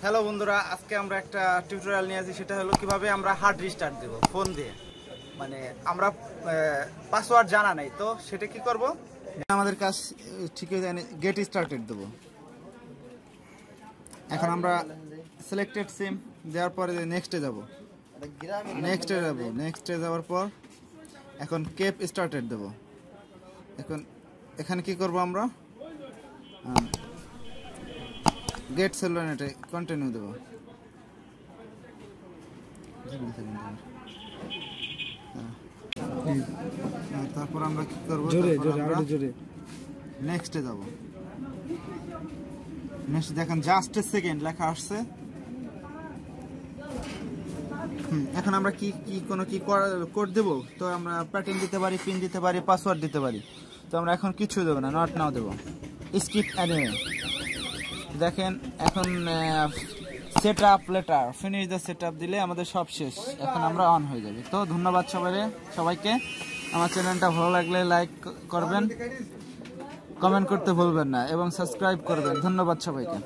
Hello বন্ধুরা, আজকে আমরা একটা টিউটোরিয়াল নিয়ে আসি। সেটা হলো কিভাবে আমরা হার্ড রিস্টার্ট দেব ফোন দিয়ে। মানে আমরা পাসওয়ার্ড জানা নাই, তো সেটা কি করব? আমাদের কাজ ঠিক হয়ে যায়, গেট স্টার্টেড দেব। এখন আমরা সিলেক্টেড সিম দেওয়ার পরে নেক্সটে যাব, নেক্সটে যাওয়ার পর এখন কেপ স্টার্টেড দেব। এখন এখানে কি করব আমরা? গেট সেলুনেটে কন্টিনিউ দেব। তারপর আমরা কি করব? নেক্সটে যাব। নেক্সট দেখেন জাস্ট এ সেকেন্ড লেখা আসছে। এখন আমরা কি কোনো কোড দেব? তো আমরা প্যাটার্ন দিতে পারি, পিন দিতে পারি, পাসওয়ার্ড দিতে পারি। তো আমরা এখন কিছু দেবো না, নট নাও দেব। স্কিপ অ্যানিমে দেখেন। এখন setup later finish the setup দিলে আমাদের সব শেষ। এখন আমরা অন হয়ে যাবে। তো ধন্যবাদ সবাইকে। আমার চ্যানেলটা ভালো লাগলে লাইক করবেন, কমেন্ট করতে ভুলবেন না এবং সাবস্ক্রাইব করবেন। ধন্যবাদ সবাইকে।